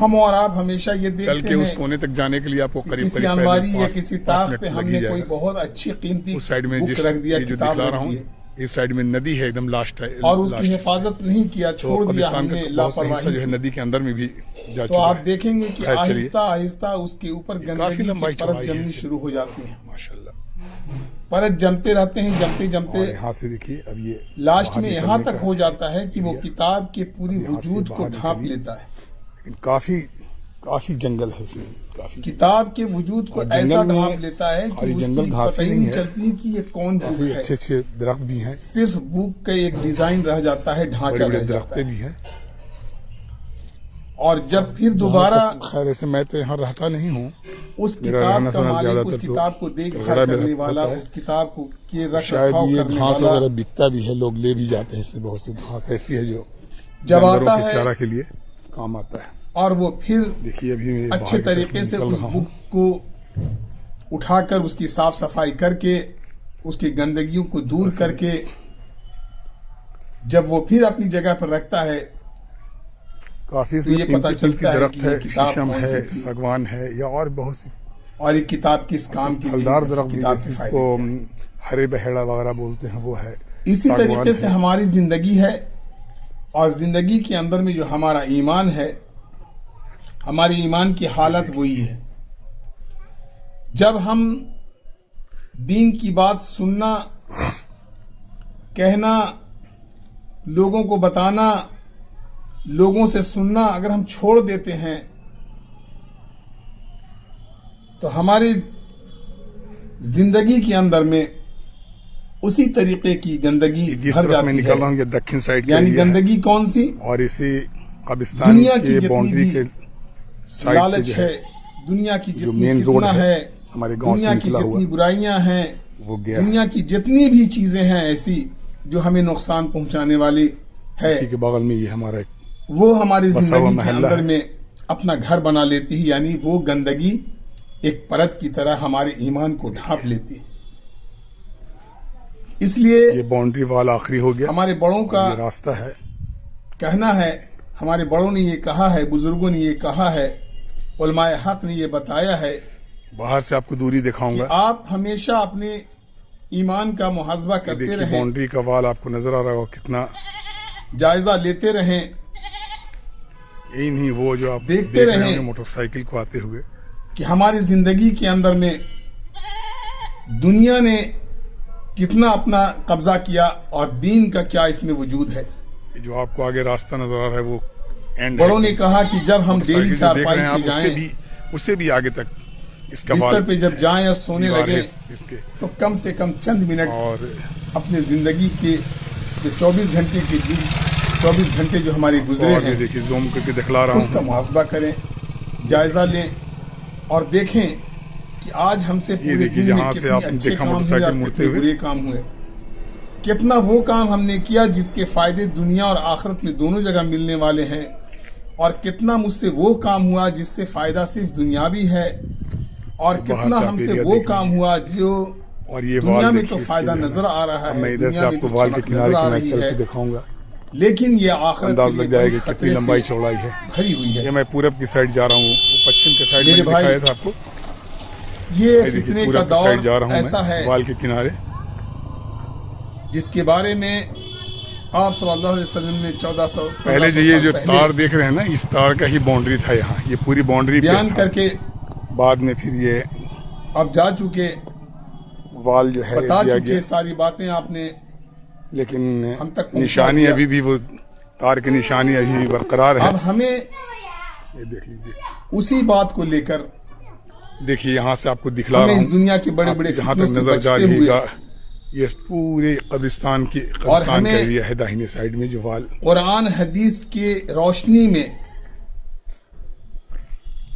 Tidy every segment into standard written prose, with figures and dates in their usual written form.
ہم اور آپ ہمیشہ یہ چل دیکھتے کے اس ہیں کونے تک جانے کے لیے آپ کو قریب کسی قریب انواری یا 5 کسی طاق منٹ پہ ہم لگ ہی نے جائے کوئی گا۔ بہت اچھی قیمتی اس سائڈ میں بک رکھ دیا، یہ جو کتاب دکھلا رہا رکھ ہوں، دی اس سائڈ میں ندی ہے، ایک دم لاسٹ ہے، اور اس کی لاسٹ۔ حفاظت نہیں کیا، تو چھوڑ دیا ہم قبرستان کا نے بہت سا حصہ لاپرواہی جو ہے سے۔ ندی کے اندر میں بھی جا تو چکا آپ ہے۔ دیکھیں گے کہ خیر چلیے، آہستہ آہستہ اس کے اوپر کافی گندگی لمبائی کی پرت چوڑائی ہے جمنی اس سے۔ شروع ہو جاتی ہیں، ماشاءاللہ۔ پرت جمتے رہتے ہیں، جمتے جمتے اور یہاں سے دیکھیے اب یہ لاسٹ باہر میں یہاں نکلنے تک کا ہو جاتا ہے کہ وہ کتاب کے پوری اب یہاں سے وجود کو باہر ڈھانپ نکلیے۔ لیتا ہے، لیکن کافی جنگل ہے اس میں، کافی کتاب کے وجود کو اور ایسا جنگل میں ڈھانپ لیتا ہے کہ خالی اس جنگل کی گھاس پتہ ہی ہی نہیں نہیں ہے، چلتی کہ یہ کون بک کافی ہے، اچھے درخت بھی ہیں، صرف بک کا ایک ڈیزائن رہ جاتا ہے، ڈھانچہ بڑے بڑے رہ جاتا درختے ہے، بھی ہیں۔ اور جب پھر دوبارہ خیر ایسے میں تو یہاں رہتا نہیں ہوں، اس میرا کتاب رہنا کا سہنا مالک، زیادہ اس تر تو کتاب کو دیکھ کلکتہ بھال میں کرنے رہتا والا، ہے۔ اس کتاب کو کے رکھ شاید رکھاؤ یہ کرنے گھاس والا وغیرہ بکتا بھی ہے، لوگ لے بھی جاتے ہیں، اس سے بہت سی گھاس ایسی ہے جو جب جانوروں آتا کے ہے چارہ کے لیے کام آتا ہے۔ اور وہ پھر دیکھیے ابھی میں اچھے باہر کی طرف طریقے سے نکل اس رہا ہوں۔ بک کو اٹھا کر اس کی صاف صفائی کر کے اس کی گندگیوں کو دور کر کے جب وہ پھر اپنی جگہ پر رکھتا ہے کافی اس تو میں یہ پتہ قیمتی چلتا ہے درخت کہ یہ ہے، کتاب شیشم کون ہے، سی تھی ساگوان ہے، یا اور بہت سی اور یہ کتاب کس کام کے لیے، پھلدار درخت بھی، کتاب جیسے کے اس فائدے کو کیا ہیں۔ ہرے بہیڑا وغیرہ بولتے ہیں، وہ ہے۔ اسی ساگوان طریقے سے ہے۔ ہماری زندگی ہے، اور زندگی کے اندر میں جو ہمارا ایمان ہے، ہماری ایمان کی حالت وہی ہے۔ جب ہم دین کی بات سننا، کہنا، لوگوں کو بتانا، لوگوں سے سننا اگر ہم چھوڑ دیتے ہیں تو ہماری زندگی کے اندر میں اسی طریقے کی گندگی جس بھر طرف میں جاتی نکل ہے۔ رہا ہوں یہ دکن سائڈ کے یعنی ایریا ہے، گندگی کون سی؟ اور اسی قبرستان دنیا کی کے جتنی باؤنڈری بھی کے سائڈ سے لالچ جو ہے، دنیا کی جو جتنی مین روڈ فتنہ ہے ہے، ہمارے گاؤں سے دنیا کی نکلا ہوا، جتنی برائیاں ہیں، وہ گیا دنیا کی جتنی بھی چیزیں ہیں ایسی جو ہمیں نقصان پہنچانے والی ہے، اسی کے بغل میں یہ ہمارا ایک وہ ہماری بسا ہوا زندگی کے محلہ اندر ہے۔ میں اپنا گھر بنا لیتی ہے، یعنی وہ گندگی ایک پرت کی طرح ہمارے ایمان کو ڈھانپ لیتی ہے۔ اس لیے یہ باؤنڈری وال آخری ہو گیا، ہمارے بڑوں کا یہ راستہ ہے۔ کہنا ہے، ہمارے بڑوں نے یہ کہا ہے، بزرگوں نے یہ کہا ہے، علماء حق نے یہ بتایا ہے باہر سے آپ کو دوری دکھاؤں کہ گا، آپ ہمیشہ اپنے ایمان کا محاسبہ یہ کرتے دیکھیے رہیں، باؤنڈری کا وال آپ کو نظر آ رہا ہوگا کتنا، جائزہ لیتے رہیں، یہی نہیں وہ جو آپ دیکھتے دیکھ رہے رہیں ہوں گے موٹر سائیکل کو آتے ہوئے، کہ ہماری زندگی کے اندر میں دنیا نے کتنا اپنا قبضہ کیا اور دین کا کیا اس میں وجود ہے۔ یہ جو آپ کو آگے راستہ نظر آ رہا ہے وہ اینڈ بڑوں نے کہا کہ جب ہم ڈیلی چارپائی پہ اس سے جائیں، بھی آگے تک اس کا بستر پہ جب جائیں اور سونے دیوار ہے لگیں اس کے، تو کم سے کم چند منٹ اور اپنے زندگی کے جو 24 گھنٹے جو ہمارے گزرے اور یہ ہیں دیکھیے زوم کر کے دکھلا رہا اس کا ہوں، محاسبہ کریں، جائزہ لیں اور دیکھیں کہ آج ہم سے پورے دیکھیے دن میں جہاں سے کتنے آپ نے اچھے دیکھا کام موٹر ہوئے اور سائیکل مڑتے کتنے ہوئے، برے کام ہوئے، کتنا وہ کام ہم نے کیا جس کے فائدے دنیا اور آخرت میں دونوں جگہ ملنے والے ہیں، اور کتنا مجھ سے وہ کام ہوا جس سے فائدہ صرف دنیاوی ہے، اور باہر کتنا سے ہم آپ سے ایریا وہ دیکھ کام لیجیے، ہوا جو اور یہ دنیا وال میں دیکھیے تو اس کے فائدہ جو ہے نظر آ رہا اب میں ہے، ادھر سے دنیا آپ میں کو تو وال کے چمک کنارے نظر آ کنارے رہی چل ہے، کے دکھاؤں گا، لیکن یہ آخرت کے انداز لیے لگ جائے بڑی گا کتنی خطرے لمبائی سے چوڑائی ہے۔ بھری ہوئی ہے۔ یہ میں پورب کی سائڈ جا رہا ہوں، وہ پچھم کے سائڈ میرے میں بھائی، دکھایا تھا آپ کو، یہ دیکھیے فتنے کا پورب کی دور سائڈ جا رہا ہوں ایسا میں ہے وال کے کنارے، جس کے بارے میں آپ صلی اللہ علیہ وسلم نے 1400 پہلے جو یہ جو تار دیکھ رہے ہیں نا، اس تار کا ہی باؤنڈری تھا، یہاں یہ پوری باؤنڈری پہ بیان تھا، کر کے بعد میں پھر یہ اب جا چکے، وال جو ہے بتا دیا چکے، گیا، ساری باتیں آپ نے لیکن ہم تک پہنچا نشانی دیا۔ ابھی بھی وہ تار کی نشانی ابھی برقرار ہے، اب ہمیں یہ دیکھ لیجیے، اسی بات کو لے کر دیکھیے یہاں سے آپ کو دکھلا ہمیں رہا اس ہوں، دنیا کے بڑے بڑے جہاں فتنوں تک سے نظر جا بچتے رہی ہوئے گا یہ پورے قبرستان کا ہمیں ایریا ہے، داہنے سائڈ میں جو وال، قرآن حدیث کے روشنی میں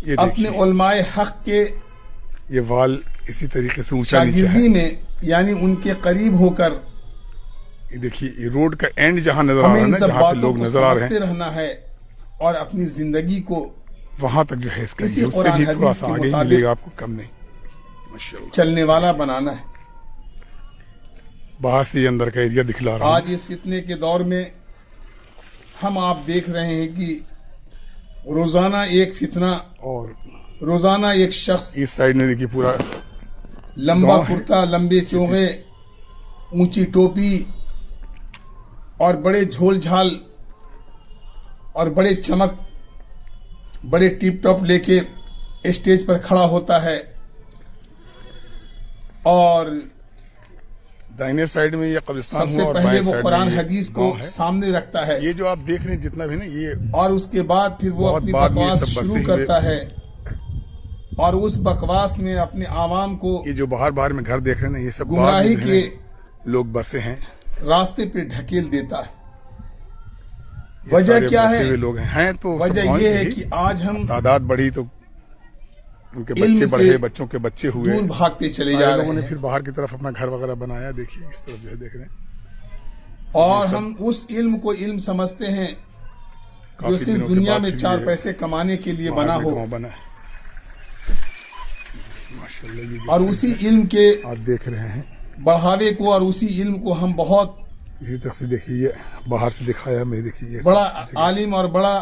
یہ اپنے دیکھیے علماء حق کے یہ وال اسی طریقے سے اونچا نیچا ہے، شاگردی میں، یعنی ان کے قریب ہو کر یہ دیکھیے یہ روڈ کا اینڈ جہاں نظر آ ہمیں رہا ہے ان نا، سب جہاں سے باتوں لوگ کو نظر آ رہے سمجھتے ہیں، رہنا ہے اور اپنی زندگی کو وہاں تک جو ہے اس کا اسی اس سے قرآن بھی تھوڑا حدیث سا کے آگے ہی مطابق ملے گا آپ کو، کم نہیں، ماشاءاللہ۔ چلنے والا بنانا ہے۔ باہر سے یہ اندر کا ایریا دکھلا رہا ہوں، آج اس فتنے کے دور میں ہم آپ دیکھ رہے ہیں کہ روزانہ ایک فتنہ، اور روزانہ ایک شخص، اس سائڈ میں دیکھیے پورا لمبا گاؤں ہے۔ کرتا، لمبے چونگے، اونچی ٹوپی اور بڑے جھول جھال اور بڑے چمک، بڑے ٹیپ ٹاپ لے کے اسٹیج پر کھڑا ہوتا ہے، اور دائنے سائڈ میں یہ قبرستان سب ہوا سے اور پہلے بائیں وہ سائڈ قرآن میں یہ حدیث کو گاؤں ہے۔ سامنے رکھتا ہے، یہ جو آپ دیکھ رہے ہیں جتنا بھی نا یہ اور اس کے بعد پھر وہ بہت اپنی بعد میں یہ بکواس سب بسے شروع ہوئے۔ کرتا ہے، اور اس بکواس میں اپنے عوام کو یہ جو باہر میں گھر دیکھ رہے ہیں نا یہ سب گمراہی بعد میں کے جو ہے لوگ بسے ہیں۔ راستے پہ ڈھکیل دیتا ہے۔ یہ وجہ سارے کیا بسے ہے؟ ہوئے لوگ ہیں تو سب وجہ گاؤں یہ کے ہے ہی۔ کہ آج ہم تعداد بڑھی تو ان کے علم بچے سے بڑھے، بچوں کے بچے ہوئے، دور بھاگتے چلے سارے جا لوگوں رہے نے ہیں، پھر باہر کی طرف اپنا گھر وغیرہ بنایا۔ دیکھیے اس طرف جو ہے دیکھ رہے ہیں اور ہم اس علم کو علم سمجھتے ہیں جو کافی صرف دنوں کے دنیا بعد میں پھر 4 یہ پیسے کمانے کے لیے باہر بنا میں ہو، گاؤں بنا ہے۔ ماشاءاللہ یہ اور اسی علم کے آپ دیکھ رہے ہیں بڑھاوے کو اور اسی علم کو ہم بہت اسی طرح سے دیکھیے یہ باہر سے دکھایا میں، دیکھیے یہ بڑا سب عالم اور بڑا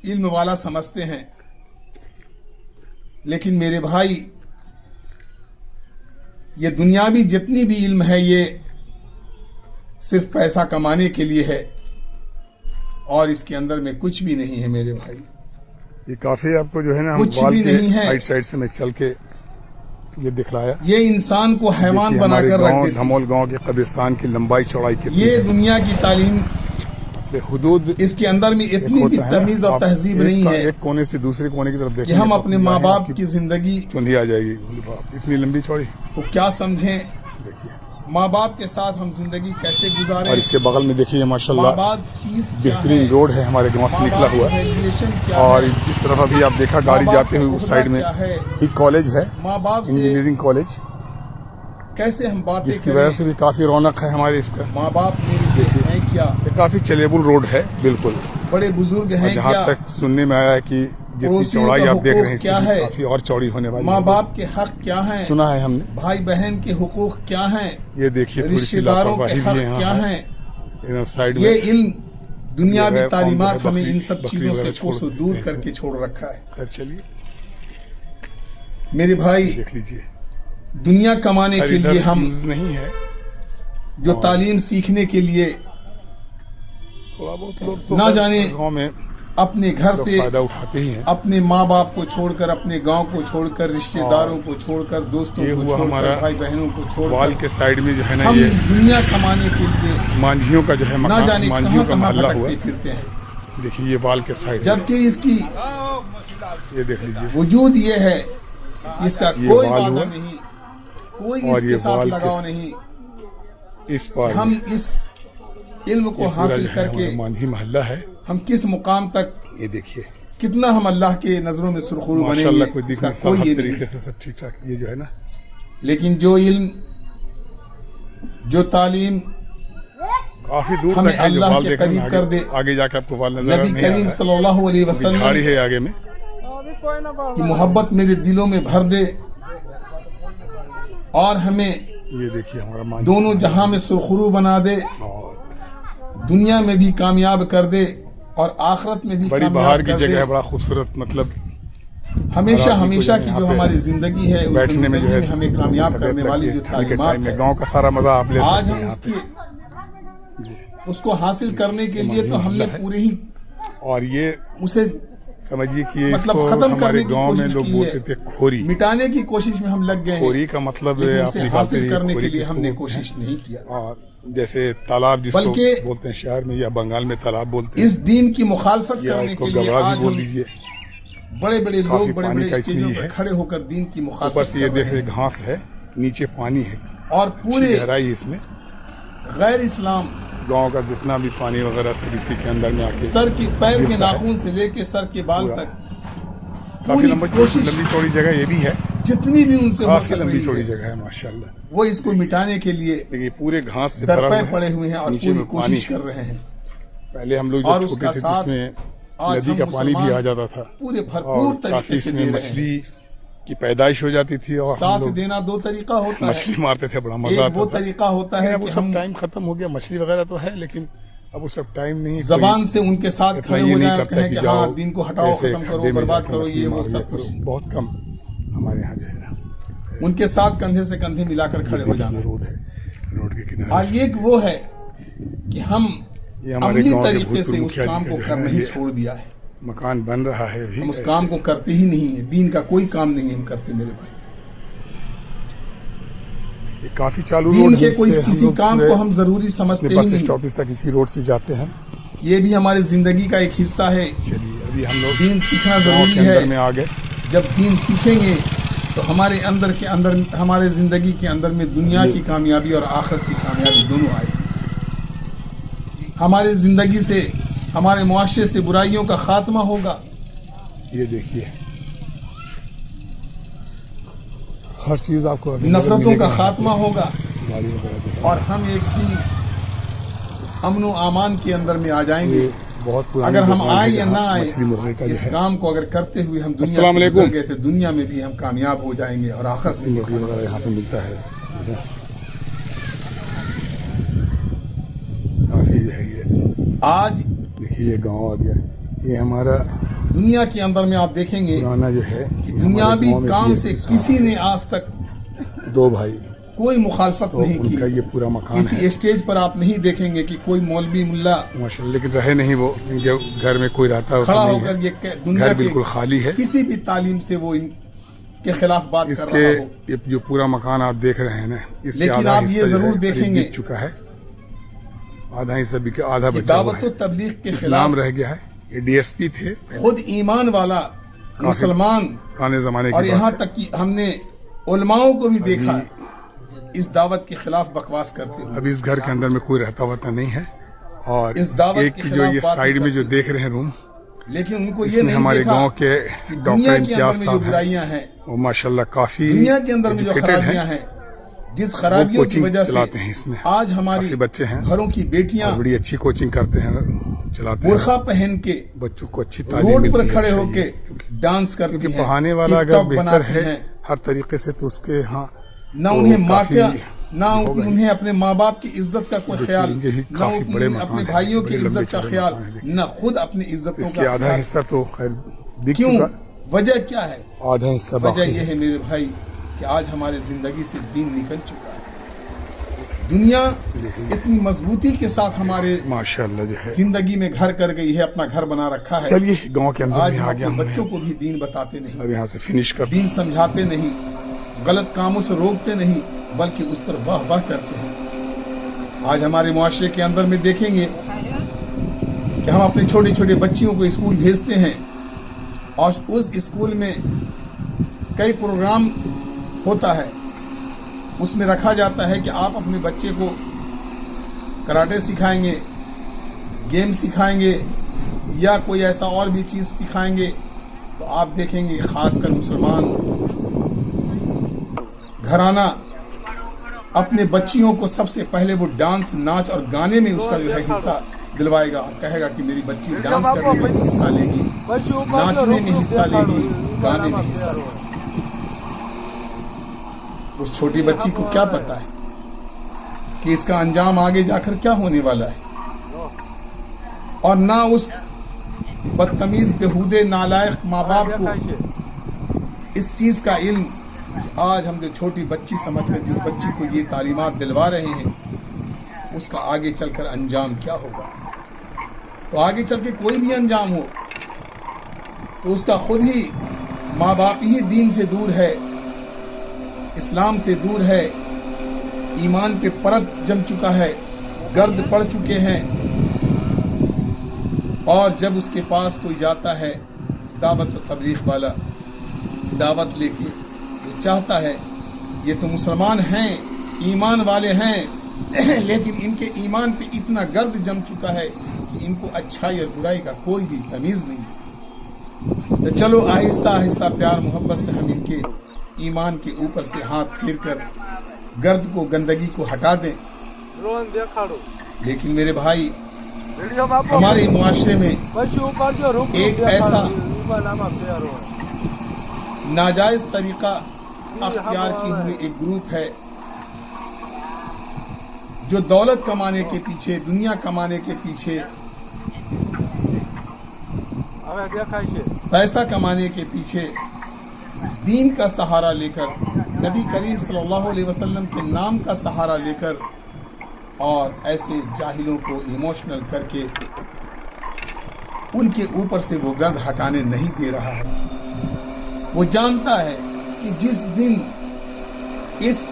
علم والا سمجھتے ہیں، لیکن میرے بھائی یہ دنیاوی جتنی بھی علم ہے یہ صرف پیسہ کمانے کے لیے ہے، اور اس کے اندر میں کچھ بھی نہیں ہے میرے بھائی۔ یہ کافی آپ کو جو ہے نا ہم کچھ وال بھی کے نہیں ہے۔ سائڈ سے میں چل کے یہ دکھلایا۔ یہ انسان کو حیوان دیکھیے بنا ہمارے کر رکھ گاؤں دیتی ہے۔ دھمول گاؤں کے قبرستان کی لمبائی چوڑائی کتنی یہ ہے؟ دنیا کی تعلیم، حدود اس کے اندر میں اتنی بھی ہوتا ہے نا، تمیز اور آپ تہذیب نہیں ہے ایک کونے سے دوسرے کونے کی طرف کہ دیکھیں ہم گے تو اپنے آپ ماں کی باپ کی زندگی چندھی آ جائے گی۔ باپ اتنی لمبی چوڑی کو کیا سمجھیں، دیکھیے، ماں باپ کے ساتھ ہم زندگی کیسے گزاریں، اور اس کے بغل میں دیکھیے ماں ماشاءاللہ باپ چیز کیا ہے، بہترین روڈ ہے ہمارے گاؤں سے ماں نکلا باپ ہوا کی ہے، ویلیویشن کیا اور ہے، جس طرف ابھی آپ دیکھا گاڑی ماں باپ جاتے کا ہوئے اس عہدہ سائڈ میں کیا ہے، ایک کالج ہے، ماں باپ سے انجینئرنگ کالج، کیسے ہم باتیں جس کی وجہ کریں، سے بھی کافی رونق ہے ہمارے اس کا۔ ماں باپ میرے لیے ہیں کیا، یہ کافی چلیبل روڈ ہے بالکل، بڑے بزرگ اور ہیں جہاں کیا، تک سننے میں آیا ہے کہ جتنی پڑوسیوں چوڑائی کا آپ دیکھ رہے ہیں حقوق اس کیا سے ہے، کافی اور چوڑی ہونے والی ماں ہے۔ باپ کے حق کیا ہیں، سنا ہے ہم نے۔ بھائی بہن کے حقوق کیا ہیں، یہ دیکھیے تھوڑی سی رشتہ داروں کے لاپرواہی بھی حق یہاں کیا ہے ہیں، ادھر سائڈ میں۔ یہ علم دنیاوی غیر قوم جو ہے تعلیمات ہمیں بکری- ان سب بکری چیزوں سے وغیرہ چھوڑ کوسوں دیتے دور ہیں کر اس کے میں۔ چھوڑ رکھا ہے۔ خیر چلیے میرے بھائی دیکھ لیجیے، دنیا کمانے کے ادھر لیے ہم یوز نہیں ہے، جو تعلیم سیکھنے کے لیے تھوڑا بہت لوگ تو نہ جانے گاؤں میں اپنے گھر لوگ سے فائدہ اٹھاتے ہی ہیں۔ اپنے ماں باپ کو چھوڑ کر، اپنے گاؤں کو چھوڑ کر، رشتہ داروں کو چھوڑ کر، دوستوں یہ کو ہوا چھوڑ کر، ہمارا بھائی بہنوں کو چھوڑ وال کر کے سائڈ میں جو ہے نا ہم یہ اس دنیا کمانے کے لیے مانجھیوں کا جو ہے نہ مکان، جانے مانجھیوں کہاں کا کہاں محلہ ہوا۔ بھٹکتے پھرتے ہیں، دیکھیے یہ وال کے سائڈ میں جبکہ اس کی یہ دیکھ لیجیے، وجود یہ ہے، اس کا یہ کوئی وال وعدہ ہوا، نہیں، کوئی اور اس یہ کے ساتھ وال کے لگاؤ نہیں، اس پار ہم اس علم کو پورا حاصل جو ہے کر کے ہمارا مانجھی محلہ ہے۔ ہم کس مقام تک، یہ دیکھیے کتنا ہم اللہ کے نظروں میں سرخرو بنیں ماشاءاللہ گے، کوئی اس کا دیکھنے کوئی ہر یہ طریقے نہیں۔ سے سب ٹھیک ٹھاک۔ یہ جو ہے نا لیکن جو علم، جو تعلیم کافی دور ہمیں تک ہے، جو اللہ وال کے دیکھ رہے ہیں قریب کر دے، آگے جا کے آپ کو وال نظر نبی نہیں آ کریم رہا ہے۔ صلی اللہ علیہ ابھی وسلم جھاڑی ہے آگے میں، کی محبت میرے دلوں میں بھر دے، اور ہمیں یہ دیکھیے ہمارا مانجھی دونوں جہاں میں سرخرو بنا دے، اور دنیا میں بھی کامیاب کر دے اور آخرت میں بھی بڑی بہار کامیاب کی کر جگہ دے۔ ہے، بڑا خوبصورت، مطلب ہمیشہ آدمی کو ہمیشہ جو ہے کی یہاں جو پہ ہماری زندگی ہے، اس بیٹھنے میں جو زندگی ہے میں ہمیں کامیاب کرنے والی جو ٹھنڈ کے تعلیمات ٹائم میں ہے، گاؤں کا سارا مزہ آپ لے آج سکتے ہم ہیں یہاں اس پہ۔ کی اس کو حاصل کرنے کے لیے تو ہم نے پورے ہی اور یہ اسے سمجھیے کہ اس مطلب کو ختم ہمارے کرنے کی گاؤں میں کوشش لوگ کی بولتے ہے، تھے کھوری۔ مٹانے کی کوشش میں ہم لگ گئے ہیں، کھوری کا مطلب لیکن آپ اسے نکالتے حاصل رہیے کرنے کھوری کے لیے کس کو ہم نے بولتے ہیں؟ کوشش نہیں کیا۔ اور جیسے تالاب جس کو بلکہ بولتے ہیں شہر میں یا بنگال میں تالاب بولتے ہیں، اس دین کی مخالفت یا کرنے اس کو کے لیے گبرا بھی آج بول ہم دیجیے۔ بڑے بڑے لوگ کافی بڑے پانی بڑے کا اسٹیجوں اتنی پر ہے، کھڑے ہو کر دین کی اوپر مخالفت سے یہ کر رہے دیکھ ہیں، رہے گھاس ہے، نیچے پانی ہے، اور پورے گہرائی اس میں، غیر اسلام گاؤں کا جتنا بھی پانی وغیرہ سب اسی کے اندر میں آ کے سر کی پیر کے گرتا ہے۔ ناخن سے لے کے سر کے بال پورا۔ تک کافی پوری لمبی کوشش چوڑی جگہ یہ بھی ہے، جتنی بھی ان سے ہو کافی سک لمبی رہی چوڑی ہے، جگہ ہے ماشاءاللہ۔ وہ اس کو مٹانے کے لیے لیکن یہ پورے گھاس سے بھرا درپے ہوا ہے، پڑے ہوئے ہیں اور نیچے پوری میں پانی کوشش ہے۔ کر رہے ہیں، پہلے ہم لوگ اور جب اس چھوٹے کا تھے ساتھ جس میں آج ندی ہم کا پانی بھی مسلمان آ جاتا تھا، پورے بھرپور اور طریقے کافی سے اس میں دے رہے ہیں۔ مچھلی کی پیدائش ہو جاتی تھی، اور ہم ساتھ لوگ دینا دو طریقہ ہوتا ہے، مچھلی مارتے تھے، بڑا مزہ ایک آتا وہ تھا۔ طریقہ ہوتا ہے اب وہ کہ سب ہم ٹائم ختم ہو گیا، مچھلی وغیرہ تو ہے لیکن اب وہ سب ٹائم نہیں, زبان سے ان کے ساتھ اتنا کھڑے یہ ہو نہیں جائیں اور کرتا کہیں کہ کہ ہاں جاؤ دین کو ہٹاؤ, ایسے ختم کھڈے کرو, میں جا برباد کے کرو, مچھلی یہ وہ مارو یا سب کچھ. کرو. بہت کم ہمارے یہاں جو ہے نا ان کے ساتھ کندھے سے کندھے ملا کر کھڑے ہو جانا. روڈ ہے, روڈ کے کنارے آج ایک وہ ہے کہ ہم یہ ہمارے عملی گاؤں کے طریقے سے بھوتپورو اس مکھیا کام جی کو کا جو کرنا ہے ہی یہ چھوڑ دیا ہے. مکان بن رہا ہے ابھی, ہم اس کام کو کرتے ہی نہیں ہیں, دین کا کوئی کام نہیں ہم کرتے میرے بھائی. یہ کافی چالو دین روڈ کے ہے, کوئی اس سے ہم کسی لوگ کام پورے کو ہم ضروری سمجھتے ہی بس نہیں. اسٹاپ تک اسی روڈ سے جاتے ہیں. یہ بھی ہماری زندگی کا ایک حصہ ہے. چلیے ابھی ہم لوگ دین سیکھنا گاؤں کے ضروری اندر ہے. میں آ گئے. جب دین سیکھیں گے تو ہمارے اندر کے اندر, ہمارے زندگی کے اندر میں دنیا کی کامیابی اور آخرت کی کامیابی دونوں آئے گی. ہمارے زندگی سے, ہمارے معاشرے سے برائیوں کا خاتمہ ہوگا. یہ دیکھیے ہر چیز آپ کو نفرتوں کا خاتمہ ہوگا, گاڑی وغیرہ جو ہے اور ہم ایک دن امن و امان کے اندر میں آ جائیں گے. یہ بہت پرانی اگر ہم دکان ہے آئیں یا جہاں نہ آئیں, مچھلی مرغے کا جو اس ہے کام کو اگر کرتے ہوئے ہم دنیا السلام سے علیکم. گزر گئے تو دنیا میں بھی ہم کامیاب ہو جائیں گے اور آخرت میں بھی مرغی وغیرہ یہاں پہ ملتا ہے. کافی جو ہے یہ آج دیکھیے یہ گاؤں آ گیا. یہ ہمارا دنیا کے اندر میں آپ دیکھیں گے پرانا جو ہے کہ یہ دنیاوی ہمارے گاؤں میں کام بھی سے ایک کسی نے آج تک دو بھائی, کوئی مخالفت تو نہیں ان کا کی. یہ پورا مکان کسی ہے اسٹیج پر آپ نہیں دیکھیں گے کہ کوئی مولوی ملا ماشاء اللہ, لیکن رہے نہیں وہ, ان کے گھر میں کوئی رہتا ہوتا کھڑا ہو نہیں کر ہے. یہ دنیا گھر کے بالکل خالی ہے. کسی بھی تعلیم سے وہ ان کے خلاف بات اس کر کے رہا ہو. یہ جو پورا مکان آپ دیکھ رہے ہیں نا, اس کے لیکن آدھا آپ حصہ یہ جو ضرور ہے دیکھیں قریب گے بیت چکا ہے, آدھا حصہ بھی آدھا کہ بچا ہوا دعوت ہے. و تبلیغ کے صرف خلاف نام رہ گیا ہے. یہ ڈی ایس پی تھے خود ایمان والا مسلمان, پرانے زمانے اور کی یہاں بات ہے. تک کہ ہم نے علماؤں کو بھی دیکھا اس دعوت کے خلاف بکواس کرتے ہوئے. اب اس گھر کے اندر میں کوئی رہتا ہوتا نہیں ہے, اور اس دعوت ایک کے جو خلاف یہ باتیں سائیڈ میں جو کرتے دیکھ رہے ہیں روم, لیکن ان کو اس یہ میں نہیں ہمارے دیکھا گاؤں کے کہ ڈاکٹر دنیا کے اندر امتیاز میں جو صاحب ہیں, برائیاں ہیں, وہ ماشاءاللہ کافی دنیا کے اندر میں جو educated خرابیاں ہیں, جس خرابیوں کی کوچنگ وجہ سے چلاتے ہیں. اس میں آج ہماری کافی بچے ہیں گھروں کی بیٹیاں اور بڑی اچھی کوچنگ کرتے ہیں, چلاتے ہیں. برقع پہن کے بچوں کو اچھی تعلیم روڈ ملتی پر ہے. کھڑے ہو اچھا کے ڈانس کرتی کیونکہ ہیں, پڑھانے والا ٹک اگر ٹاک بہتر بناتی ہے ہیں. ہر طریقے سے تو اس کے ہاں نہ تو انہیں ماں کافی کا, نہ ہوگا ہی. انہیں اپنے ماں باپ کی عزت کا کوئی خیال, ان کے بھی نہ کافی بڑے انہیں مکان اپنے ہیں, بھائیوں بڑے کی لمبے عزت کا چوڑے خیال, مکان ہیں. دیکھیے نہ خود اپنی عزتوں اس کا کے آدھا خیال. حصہ تو خیر بک کیوں؟ چکا, وجہ کیا ہے؟ آدھا حصہ وجہ باقی یہ ہے. ہے میرے بھائی کہ آج ہمارے زندگی سے دین نکل چکا ہے. دنیا اتنی مضبوطی کے ساتھ ہمارے ماشاءاللہ جو ہے. زندگی میں گھر کر گئی ہے, اپنا گھر بنا رکھا ہے. چلیے گاؤں کے اندر آج میں ہم آ گیا اپنے ہوں. بچوں کو بھی دین بتاتے نہیں, اب یہاں سے فنش کرتے دین سمجھاتے نہیں, غلط کاموں سے روکتے نہیں, بلکہ اس پر واہ واہ کرتے ہیں. آج ہمارے معاشرے کے اندر میں دیکھیں گے کہ ہم اپنے چھوٹے چھوٹے بچیوں کو اسکول بھیجتے ہیں, اور اس اسکول میں کئی پروگرام ہوتا ہے. اس میں رکھا جاتا ہے کہ آپ اپنے بچے کو کراٹے سکھائیں گے, گیم سکھائیں گے, یا کوئی ایسا اور بھی چیز سکھائیں گے, تو آپ دیکھیں گے خاص کر مسلمان گھرانہ اپنے بچیوں کو سب سے پہلے وہ ڈانس, ناچ اور گانے میں اس کا جو ہے حصہ دلوائے گا, اور کہے گا کہ میری بچی ڈانس کرنے میں حصہ لے گی, ناچنے میں حصہ لے گی, گانے میں حصہ لے گی. اس چھوٹی بچی کو کیا پتا ہے کہ اس کا انجام آگے جا کر کیا ہونے والا ہے, اور نہ اس بدتمیز بےہودے نالائق ماں باپ کو اس چیز کا علم کہ آج ہم جو چھوٹی بچی سمجھ کر جس بچی کو یہ تعلیمات دلوا رہے ہیں اس کا آگے چل کر انجام کیا ہوگا. تو آگے چل کے کوئی بھی انجام ہو تو اس کا خود ہی ماں باپ ہی دین سے دور ہے, اسلام سے دور ہے, ایمان پہ پرت جم چکا ہے, گرد پڑ چکے ہیں. اور جب اس کے پاس کوئی جاتا ہے دعوت و تبلیغ والا دعوت لے کے, وہ چاہتا ہے یہ تو مسلمان ہیں, ایمان والے ہیں, لیکن ان کے ایمان پہ اتنا گرد جم چکا ہے کہ ان کو اچھائی اور برائی کا کوئی بھی تمیز نہیں ہے. تو چلو آہستہ آہستہ پیار محبت سے ہم ان کے ایمان کے اوپر سے ہاتھ پھیر کر گرد کو, گندگی کو ہٹا دیں. لیکن میرے بھائی ہمارے معاشرے میں ایک ایسا ناجائز طریقہ اختیار کیے ہوئے ایک گروپ ہے جو دولت کمانے کے پیچھے، دنیا کمانے کے پیچھے، پیسہ کمانے کے پیچھے دین کا سہارا لے کر، نبی کریم صلی اللہ علیہ وسلم کے نام کا سہارا لے کر، اور ایسے جاہلوں کو ایموشنل کر کے ان کے اوپر سے وہ گرد ہٹانے نہیں دے رہا ہے۔ وہ جانتا ہے کہ جس دن اس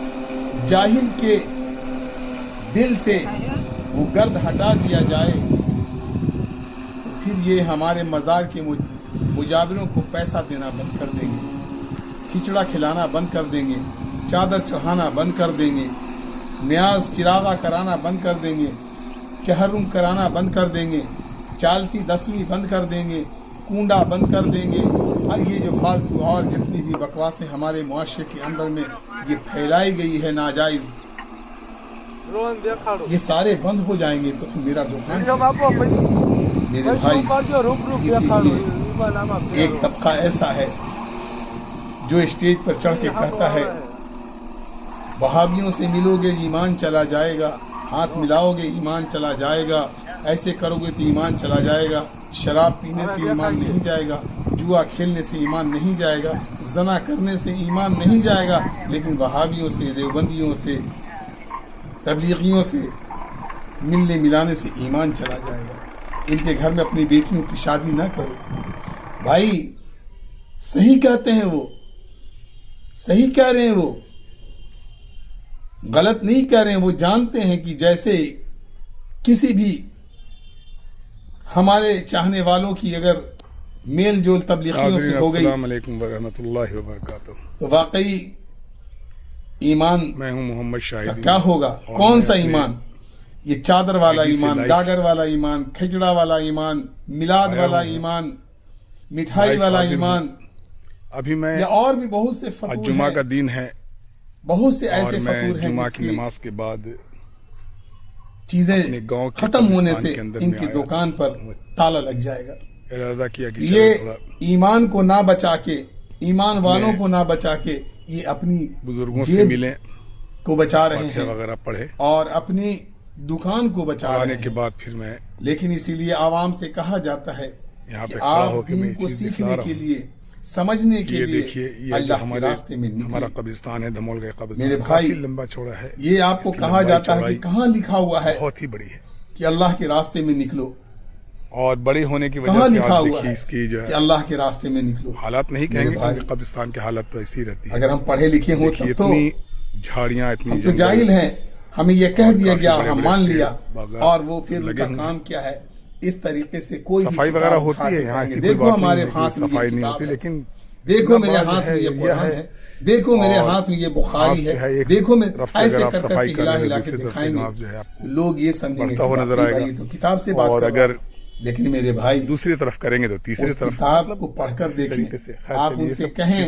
جاہل کے دل سے وہ گرد ہٹا دیا جائے تو پھر یہ ہمارے مزار کے مجاوروں کو پیسہ دینا بند کر دیں گے، کھچڑا کھلانا بند کر دیں گے، چادر چڑھانا بند کر دیں گے، نیاز چراغا کرانا بند کر دیں گے، چہرم کرانا بند کر دیں گے، چالسی دسویں بند کر دیں گے، کنڈا بند کر دیں گے، اور یہ جو فالتو اور جتنی بھی بکواسیں ہمارے معاشرے کے اندر میں یہ پھیلائی گئی ہے ناجائز، یہ سارے بند ہو جائیں گے تو پھر میرا دکان کیسے چلے گا؟ میرے بھائی، اسی لیے ایک طبقہ ایسا ہے جو اسٹیج پر چڑھ کے کہتا ہے وہابیوں سے ملو گے ایمان چلا جائے گا، ہاتھ ملاؤ گے ایمان چلا جائے گا، ایسے کرو گے تو ایمان چلا جائے گا، شراب پینے سے ایمان نہیں جائے گا، جوا کھیلنے سے ایمان نہیں جائے گا، زنا کرنے سے ایمان نہیں جائے گا، لیکن وہابیوں سے، دیوبندیوں سے، تبلیغیوں سے ملنے ملانے سے ایمان چلا جائے گا۔ ان کے گھر میں اپنی بیٹیوں کی شادی نہ کرو۔ بھائی صحیح کہتے ہیں، وہ صحیح کہہ رہے ہیں، وہ غلط نہیں کہہ رہے ہیں۔ وہ جانتے ہیں کہ جیسے کسی بھی ہمارے چاہنے والوں کی اگر میل جول تبلیغیوں سے ہو گئی، السلام علیکم ورحمۃ اللہ وبرکاتہ، تو واقعی ایمان میں ہوں محمد شاہد۔ کیا ہوگا؟ کون سا ایمان؟ یہ چادر والا ایمان، گاگر والا ایمان، کھجڑا والا ایمان، میلاد والا ایمان، مٹھائی والا ایمان، ابھی میں یا اور بھی بہت سے فطور جمعہ ہیں، کا دن ہے بہت سے اور ایسے میں فطور ہیں جمعہ جس کی کی نماز کے بعد چیزیں اپنے گاؤں کے ختم ہونے قبرستان سے کے اندر ان میں کی آیا دکان پر تالا لگ جائے گا۔ ارادہ کیا کہ یہ تھوڑا ایمان کو نہ بچا کے، ایمان والوں کو نہ بچا کے، یہ اپنی بزرگوں سے جیب ملیں، کو بچا رہے فاتحہ ہیں وغیرہ پڑھے، اور اپنی دکان کو بچا رہے آنے کے ہیں۔ بعد پھر میں لیکن اسی لیے عوام سے کہا جاتا ہے یہاں پہ کہ کھڑا ہو آپ کے میں دین یہ کو چیز سیکھنے دکھلا رہا کے ہوں۔ لیے، سمجھنے کے یہ لیے دیکھیے، یہ جو اللہ کے ہمارے راستے میں ہمارا نکلے۔ قبرستان ہے دھمول گئے قبرستان، میرے بھائی، کافی لمبا چوڑا ہے، یہ آپ کو اس کی کہا لمبائی جاتا ہے کہ چوڑائی کہاں لکھا ہوا ہے بہت ہی بڑی ہے، کہ اللہ کے راستے میں نکلو؟ اور بڑی ہونے کی وجہ کہاں سے لکھا آپ ہوا دیکھیے ہے اس کی جو کہ ہے اللہ کے راستے میں نکلو؟ حالات نہیں کہیں میرے گے، بھائی، کیونکہ قبرستان کی حالت تو ایسی رہتی ہے۔ اگر ہم پڑھے لکھے ہوں دیکھیے تب تو اتنی جھاڑیاں، اتنی ہم تو جنگل، جاہل ہیں، ہمیں یہ کہہ دیا کافی گیا اور بڑے ہم بڑے مان پیڑ، لیا، باغات اور وہ پھر ان لگے کا ہوئے کام کیا ہے؟ اس طریقے سے کوئی بھی صفائی کتاب وغیرہ اٹھا ہوتی ہے کے یہاں، کہیں گے، ایسی کوئی دیکھو بات ہمارے نہیں ہے کہ ہاتھ میں صفائی یہ نہیں کتاب ہوتی، ہے، لیکن دیکھو میرے اتنا ہاتھ میں یہ واضح قرآن ہے، دیکھو میرے اور ہاتھ میں یہ بخاری آج ہے، ایک دیکھو میں طرف سے ایسے اگر آپ کر کر صفائی کے کر ہلا رہے ہیں، ہلا کے دوسری طرف سے دکھائیں گے، نماز جو ہے آپ کو لوگ یہ سمجھیں گے بڑھتا کہ ہوا نظر واقعی آئے گا۔ بھائی تو کتاب سے بات اور کر رہا اگر ہے۔ لیکن میرے بھائی، دوسری طرف کریں گے تو تیسری اس طرف کتاب کو پڑھ کر دیکھیں، طریقے سے آپ ان سے کہیں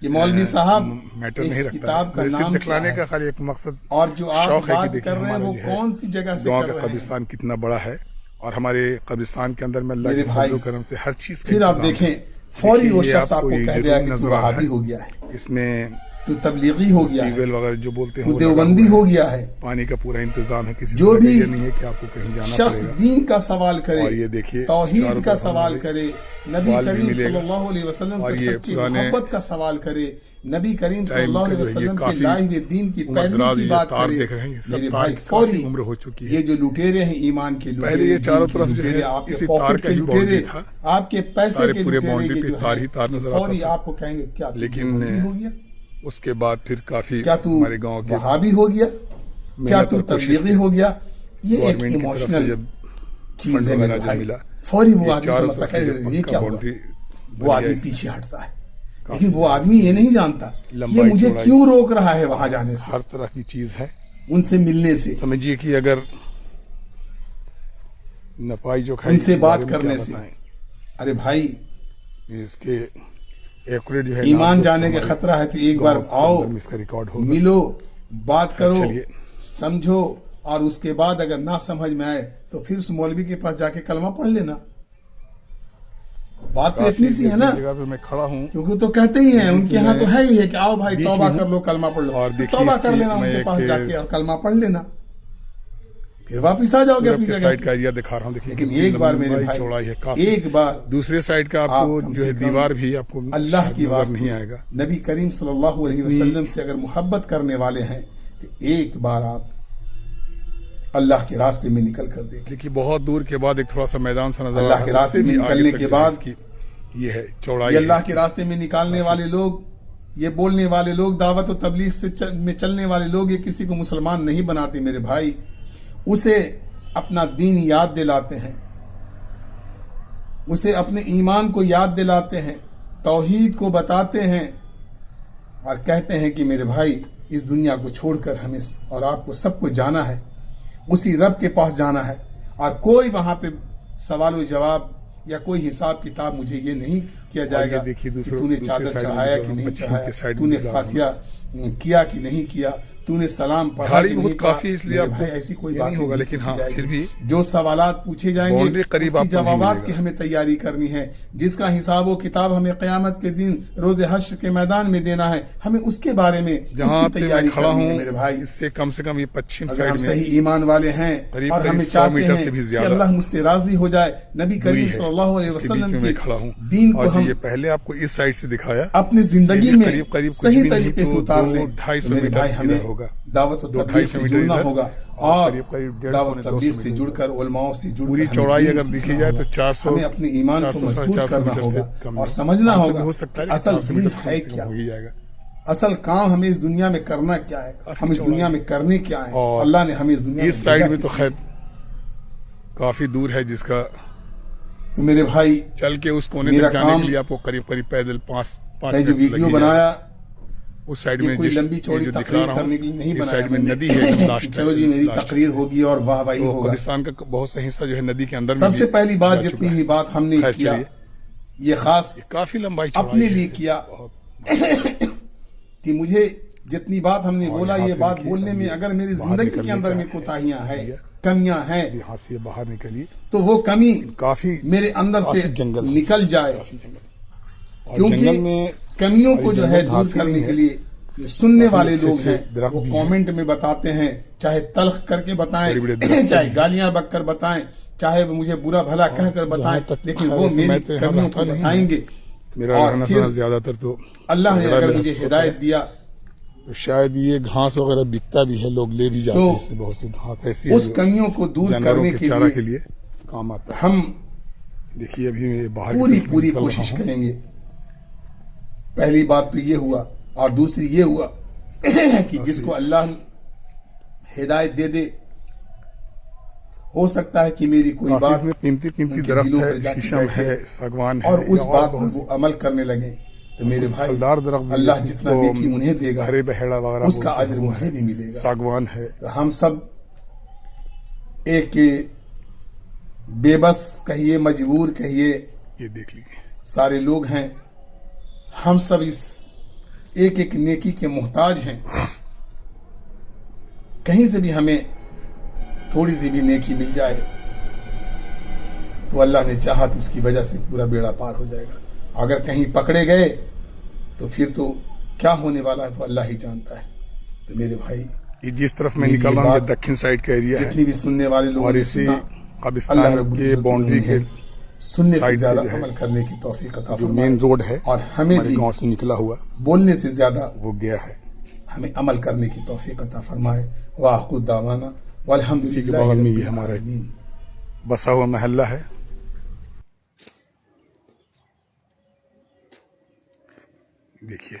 کہ مولوی صاحب میٹر نہیں اس رکھتا کتاب کا ہے، صرف نام کیا دکھلانے ہے، کا خالی ایک مقصد اور جو آپ شوق ہے کہ بات دیکھیں کر رہے ہیں ہمارا وہ جو ہے کون سی جگہ سے گاؤں کر کا رہے ہیں۔ قبرستان کتنا بڑا ہے، اور ہمارے قبرستان کے اندر میں اللہ میرے کے بھائی، فضل و کرم سے ہر چیز کا پھر آپ انتظام دیکھیں ہے۔ فوری دیکھیے، وہ یہ شخص آپ کو یہ کہہ ضرور دیا کہ نظر تو آ رہا وہابی ہے۔ ہو گیا ہے، اس میں تو تبلیغی ہو گیا ٹیوب ہے، ویل وغیرہ جو بولتے ہیں تو وہ لگا دیوبندی ہوا ہو ہے، گیا ہے۔ پانی کا پورا انتظام ہے، کسی جو طرح بھی یہ نہیں ہے کہ آپ کو کہیں جانا شخص پڑے گا۔ دین کا سوال کرے، اور یہ دیکھیے توحید چاروں کا طرف سوال ہمارے کرے، نبی بال بھی کریم ملے صلی گا، اللہ علیہ وسلم اور سے یہ سچی پرانے محبت کا سوال کرے، نبی کریم صلی ٹائم اللہ کا علیہ جو ہے یہ وسلم کے کافی لائے ہوئے دین کی عمر پیروی دراز کی یہ بات تار کرے، دیکھ رہے ہیں، یہ سب میرے تار بھائی کی فوری کافی عمر ہو چکی ہے۔ یہ جو لٹیرے ہیں ایمان کے لٹیرے، پہلے یہ چاروں دین کے طرف جو ہے لٹیرے، آپ کے اسی تار پاکٹ کا کے ہی لٹیرے، باؤنڈری تھا، آپ کے پیسے سارے کے پورے لٹیرے، باؤنڈری یہ پہ جو تار ہے ہی تار یہ نظر آتا فوری تھا۔ آپ کو کہیں گے کیا تو لیکن دیوبندی ہو گیا، اس کے بعد پھر کافی کیا تو ہمارے گاؤں کے وہابی ہو گیا، کیا محنت تو اور کوشش تبلیغی سے ہو گیا؟ یہ ایک گورنمنٹ کی طرف سے ایموشنل جب چیز فنڈ ہے وغیرہ میرے جو بھائی، ملا، فوری وہ یہ آدمی چاروں سمجھتا طرف سے ہے جو یہ پکا کیا ہوا، باؤنڈری وہ آدمی پیچھے ہٹتا ہے، لیکن وہ آدمی یہ نہیں جانتا کہ یہ لمبائی مجھے چوڑائی کیوں روک رہا ہے وہاں جانے سے، ہر طرح کی چیز ہے۔ ان سے ملنے سے، سمجھیے کہ اگر نپائی جو کھائی ان سے اس بات بارے میں کرنے کیا سے، بتائیں؟ ارے بھائی اس کے ایکوریٹ جو ہے ایمان نام جانے کا خطرہ ہے تو ایک بار گاؤں کے آؤ، اندر میں اس کا ریکارڈ ہوگا۔ ملو، بات کرو، چلیے۔ سمجھو، اور اس کے بعد اگر نہ سمجھ میں آئے تو پھر اس مولوی کے پاس جا کے کلمہ پڑھ لینا۔ بات تو اتنی سی ہے نا، جگہ پہ میں کھڑا ہوں، کیونکہ تو کہتے ہی ہیں ان کے ہاں تو ہے ہی ہے کہ آؤ بھائی بیچ توبہ میں کر لو، کلمہ پڑھ لو، اور دیکھیے توبہ اس کر کی لینا ان میں کے ایک پاس جا کے اور کلمہ پڑھ لینا۔ پھر واپس آ جاؤ گے اپنی جگہ سائڈ پہ۔ کا ایریا دکھا رہا ہوں، دیکھیے لیکن کتنی ایک بار میرے لمبائی بھائی، چوڑائی ہے کافی۔ ایک بار دوسرے سائڈ کا آپ کو کم جو سے ہے کم دیوار بھی آپ کو اللہ کی نظر واسطے نہیں آئے گا۔ نبی کریم صلی اللہ علیہ وسلم سے اگر محبت کرنے والے ہیں تو ایک بار آپ اللہ کے راستے میں نکل کر دیکھیں۔ دیکھیے بہت دور کے بعد ایک تھوڑا سا میدان سا نظر آ رہا اللہ ہے، کے اس سے راستے میں بھی آگے نکلنے تک کے جو ہے بعد اس کی یہ ہے چوڑائی یہ ہے اللہ اس کے کی۔ راستے میں نکالنے والے لوگ، یہ بولنے والے لوگ، دعوت و تبلیغ سے میں چلنے والے لوگ، یہ کسی کو مسلمان نہیں بناتے میرے بھائی، اسے اپنا دین یاد دلاتے ہیں، اسے اپنے ایمان کو یاد دلاتے ہیں، توحید کو بتاتے ہیں، اور کہتے ہیں کہ میرے بھائی اس دنیا کو چھوڑ کر ہمیں اور آپ کو سب کو جانا ہے، اسی رب کے پاس جانا ہے، اور کوئی وہاں پہ سوال و جواب یا کوئی حساب کتاب مجھے یہ نہیں کیا جائے گا کہ تو نے چادر چڑھایا کہ نہیں چڑھایا، تو نے فاتحہ کیا کہ نہیں کیا، تو نے سلام پڑھا جھاڑی کہ بہت نہیں پڑھا۔ کافی اس لیے میرے آپ کو بھائی ایسی کوئی یہ بات نہیں ہوگا، لیکن پوچھی ہاں جائے پھر گی۔ بھی جو سوالات پوچھے جائیں گے باؤنڈری قریب اس کی آپ کو نہیں جوابات ملے کی گا۔ ہمیں تیاری کرنی ہے، جس کا حساب و کتاب ہمیں قیامت کے دن روز حشر کے میدان میں دینا ہے، ہمیں اس کے بارے میں اس جہاں کی پہ میں تیاری کھڑا کرنی ہے ہوں میرے بھائی۔ اس سے کم یہ پچھم اگر سائڈ ہم میں صحیح ایمان والے ہیں قریب اور قریب ہمیں 100 چاہتے میٹر ہیں سے بھی کہ زیادہ اللہ مجھ سے راضی ہو جائے، نبی کریم دوری ہے، صلی اللہ علیہ اس کے بیچ وسلم میں کے میں کھڑا ہوں، دین اور کو جو ہم یہ پہلے آپ کو اس سائڈ سے دکھایا اپنی زندگی یہ بھی میں قریب قریب کچھ صحیح بھی نہیں طریقے سے تو اتار لیں۔ 200-250 میرے میٹر بھائی ہمیں ادھر ہوگا، دعوت و تبلیغ 200-250 سے میٹر جڑنا ادھر، ہوگا، اور اور قریب قریب 150 دعوت و پونے تبلیغ 200 سے میٹر جڑ کر علماء سے جڑ پوری کر ہمیں چوڑائی دین اگر سیکھنا دیکھی جائے تو ہوگا۔ 400 ہمیں اپنے ایمان کو 400 مضبوط 400 کرنا میٹر سے ہوگا کم اور نہیں۔ سمجھنا 500 ہوگا بھی ہو سکتا ہے کہ لیکن اصل 400 دین میٹر ہے کم سے کیا، کم ہو ہی جائے گا۔ اصل کام ہمیں اس دنیا میں کرنا کیا ہے، کافی ہم اس چوڑائی دنیا ہے۔ میں کرنے کیا ہے، اور اللہ نے ہمیں اس دنیا میں اس سائڈ بھیجا میں تو کس خیر لیے۔ کافی دور ہے، جس کا تو میرے بھائی چل کے اس کونے میرا تک جانے کام، کے لیے آپ کو قریب قریب پیدل 5 میں جو منٹ ویڈیو لگ ہی جائے گا۔ بنایا اس سائڈ یہ میں کوئی جس لمبی یہ چوڑی جو دکھا تقریر رہا کرنے کے لیے ہوں نہیں اس بنایا سائڈ میں میں نے ندی ہے ایک دم کہ لاسٹ چلو جی میری لاسٹ تقریر سے۔ ہوگی اور واہ واہی تو ہوگا۔ قبرستان کا بہت صحیح حصہ جو ہے ندی کے اندر میں سب بھی سے پہلی بات جا جتنی چکا بھی ہے۔ بات ہم نے خیر کیا چلیے، یہ خاص کافی لمبائی چوڑائی اپنے ہے لیے اسے، کیا بہت۔ کہ مجھے جتنی بات ہم نے اور بولا یہاں یہ سے بات دیکھیے، بولنے اب میں یہ اگر میری باہر زندگی کے نکلنے اندر کا میں کوتاہیاں ہیں، ہے۔ کمیاں ہیں، اب یہاں سے باہر نکلیے تو وہ کمی کافی میرے اندر سے کافی جنگل ہے، نکل جائے، کافی جنگل، اور کیونکہ جنگل میں کمیوں کو اور جو جنگل ہے دور گھاس ہی کرنے نہیں کے ہے، لیے جو سننے کافی والے اچھے لوگ اچھے ہیں درخت وہ بھی ہیں، کامنٹ میں بتاتے ہیں، چاہے تلخ کر کے بتائیں، بڑے بڑے درخت چاہے بھی ہیں۔ گالیاں بک کر بتائیں، چاہے وہ مجھے برا بھلا کہہ کر بتائیں، جہاں تک لیکن خیر وہ سے میری میں تو یہاں کمیوں رہتا کو نہیں بتائیں ہوں۔ گے۔ میرا اور رہنا پھر سہنا زیادہ تر تو اللہ نے وغیرہ اگر میں مجھے ہوتا ہے، ہدایت دیا تو شاید یہ گھاس وغیرہ بکتا بھی ہے، لوگ لے بھی جاتے تو ہیں، اس سے بہت سی گھاس ایسی ہے اس جو کمیوں کو دور جانوروں کرنے کے کے چارہ کے لیے لیے کام آتا ہے۔ ہم دیکھیے ابھی میں باہر کی پوری طرف پوری نکل رہا کوشش ہوں۔ کریں گے۔ پہلی بات تو یہ ہوا، اور دوسری یہ ہوا کہ جس کو اللہ ہدایت دے دے، ہو سکتا ہے کہ میری کوئی کافی بات اس میں قیمتی ان کے درخت دلوں ہے، پر جا کے شیشم بیٹھے ہے، ساگوان ہے، اور اس یا بات پر بہت وہ سی عمل کرنے لگیں، تو میرے بھائی پھلدار درخت بھی اللہ جیسے جتنا اس کو نیکی انہیں دے گا ہرے بہیڑا وغیرہ اس کا بولتے اجر ہیں، وہ مجھے ہے، بھی ملے گا۔ ساگوان ہے۔ تو ہم سب ایک بے بس کہیے، مجبور کہیے، یہ دیکھ لیجیے، سارے لوگ ہیں، ہم سب اس ایک ایک نیکی کے محتاج ہیں۔ کہیں سے بھی ہمیں تھوڑی سی بھی نیکی مل جائے تو اللہ نے چاہا تو اس کی وجہ سے پورا بیڑا پار ہو جائے گا۔ اگر کہیں پکڑے گئے تو پھر تو کیا ہونے والا ہے تو اللہ ہی جانتا ہے۔ تو میرے بھائی یہ جس طرف میں میری نکل یہ رہا ہوں یہ بات دکن سائڈ کا ایریا ہے، جتنی بھی سننے والے لوگوں اور نے اسی سنا، اللہ قبرستان رب کے العزت نے باؤنڈری کے انہیں سننے سے سائڈ سے زیادہ جو ہے عمل کرنے کی توفیق عطا جو فرمائے، مین روڈ ہے اور ہمیں ہمارے بھی گاؤں سے نکلا ہوا بولنے سے زیادہ وہ گیا ہے۔ ہمیں عمل کرنے کی توفیق عطا فرمائے۔ وآخر دعوانا والحمد اسی کے للہ بغل میں رب یہ ہمارا العالمین۔ بسا ہوا محلہ ہے، دیکھیے